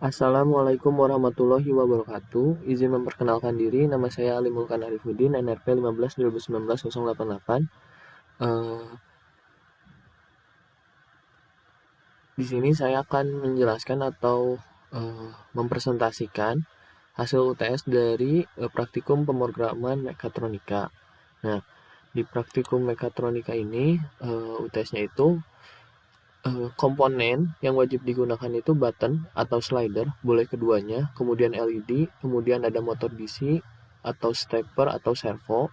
Assalamualaikum warahmatullahi wabarakatuh. Izin memperkenalkan diri, nama saya Ali Mulkan Arifuddin, NRP 15 2019 088. Eh, di sini saya akan menjelaskan atau mempresentasikan hasil UTS dari praktikum pemrograman mekatronika. Nah, di praktikum mekatronika ini UTS-nya itu komponen yang wajib digunakan itu button atau slider, boleh keduanya, kemudian LED, kemudian ada motor DC atau stepper atau servo,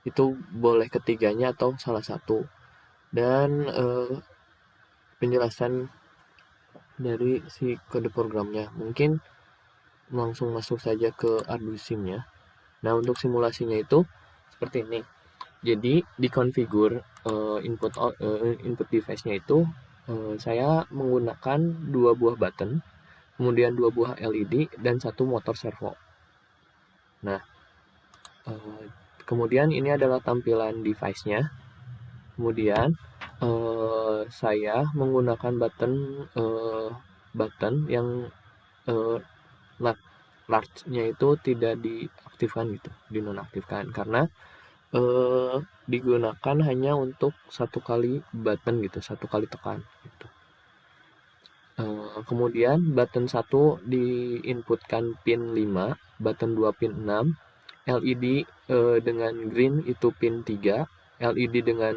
itu boleh ketiganya atau salah satu. Dan penjelasan dari si kode programnya, mungkin langsung masuk saja ke Arduino-nya. Nah, untuk simulasinya itu seperti ini. Jadi di configure input device-nya itu saya menggunakan dua buah button, kemudian dua buah LED dan satu motor servo. Nah, kemudian ini adalah tampilan device-nya. Kemudian saya menggunakan button yang uh, large-nya itu tidak diaktifkan gitu, dinonaktifkan karena digunakan hanya untuk satu kali button gitu, satu kali tekan gitu. Kemudian button 1 diinputkan pin 5, button 2 pin 6, LED dengan green itu pin 3, LED dengan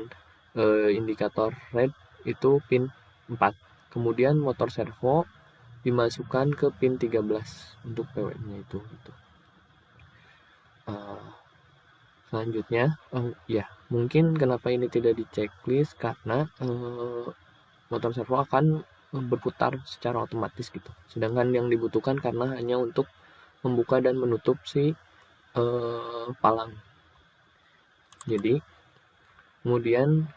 indikator red itu pin 4. Kemudian motor servo dimasukkan ke pin 13 untuk PW-nya itu gitu. Selanjutnya, ya mungkin kenapa ini tidak di checklist karena motor servo akan berputar secara otomatis gitu. Sedangkan yang dibutuhkan karena hanya untuk membuka dan menutup si palang. Jadi kemudian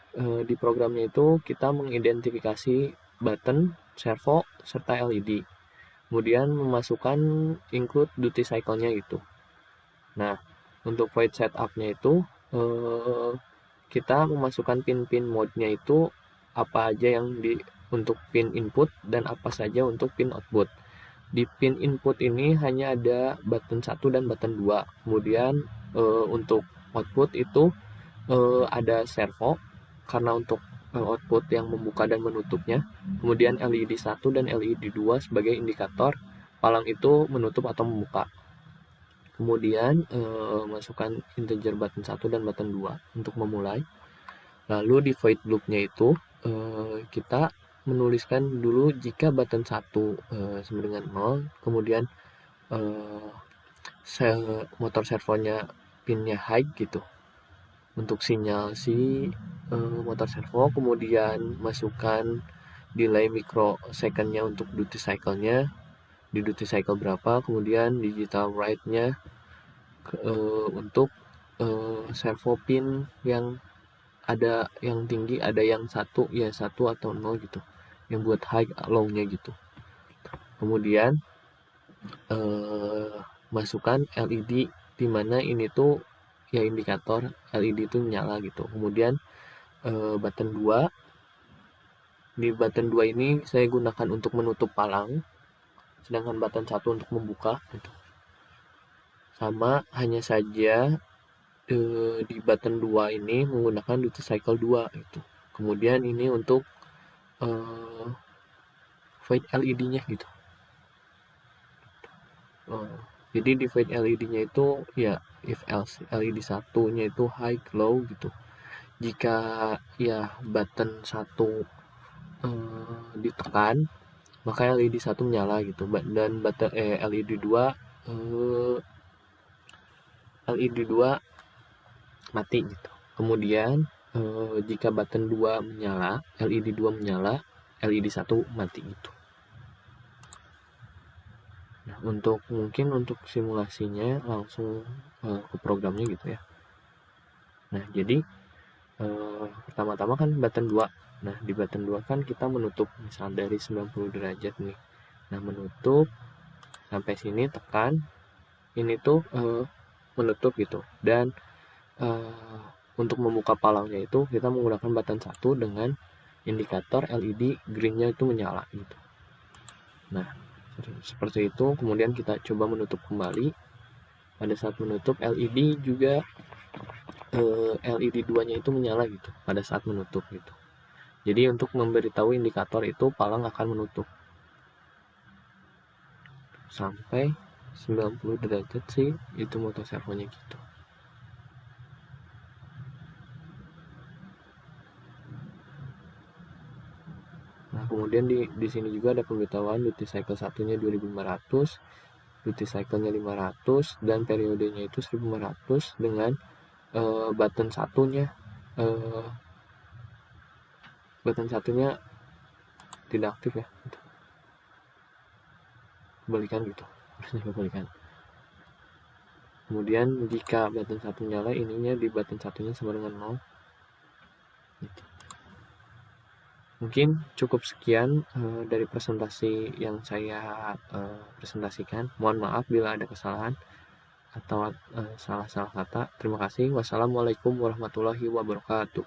di programnya itu kita mengidentifikasi button, servo, serta LED. Kemudian memasukkan include duty cycle-nya gitu. Nah, untuk void setup-nya itu kita memasukkan pin-pin mode-nya itu apa aja yang untuk pin input dan apa saja untuk pin output. Di pin input ini hanya ada button 1 dan button 2. Kemudian untuk output itu ada servo karena untuk output yang membuka dan menutupnya. Kemudian LED 1 dan LED 2 sebagai indikator palang itu menutup atau membuka. Kemudian masukkan integer button 1 dan button 2 untuk memulai. Lalu di void loop-nya itu kita menuliskan dulu jika button 1 sama dengan 0, kemudian motor servonya pinnya high gitu untuk sinyal si motor servo, kemudian masukkan delay microsecond-nya untuk duty cycle-nya, di duty cycle berapa, kemudian digital write-nya untuk servo pin yang ada yang tinggi, ada yang satu atau 0 gitu, yang buat high low-nya gitu. Kemudian masukkan LED di mana ini tuh ya indikator LED itu nyala gitu. Kemudian button 2, di button 2 ini saya gunakan untuk menutup palang, sedangkan button 1 untuk membuka gitu. Sama hanya saja di button 2 ini menggunakan duty cycle 2 gitu. Kemudian ini untuk void LED-nya gitu. Jadi di void LED-nya itu ya if else LED satunya itu high low gitu. Jika ya button 1 ditekan, maka LED 1 menyala gitu. Dan button LED 2 mati gitu. Kemudian jika button 2 menyala, LED 2 menyala, LED 1 mati gitu. Nah, untuk simulasinya langsung ke programnya gitu ya. Nah, jadi pertama-tama kan button 2. Nah, di button 2 kan kita menutup misal dari 90 derajat nih. Nah, menutup sampai sini tekan. Ini tuh menutup gitu. Dan untuk membuka palangnya itu kita menggunakan button 1 dengan indikator LED green-nya itu menyala gitu. Nah, seperti itu. Kemudian kita coba menutup kembali. Pada saat menutup LED juga LED 2 nya itu menyala gitu pada saat menutup gitu. Jadi untuk memberitahu indikator itu palang akan menutup sampai 90 derajat sih itu motor servonya gitu. Nah, kemudian di sini juga ada pemberitahuan duty cycle satunya 2500, duty cycle-nya 500 dan periodenya itu 1500 dengan button satunya tidak aktif ya gitu. Kebalikan gitu, harusnya kebalikan. Kemudian jika button satu nyala, ininya di button satunya sama dengan 0 gitu. Mungkin cukup sekian dari presentasi yang saya presentasikan. Mohon maaf bila ada kesalahan atau salah-salah kata. Terima kasih. Wassalamualaikum warahmatullahi wabarakatuh.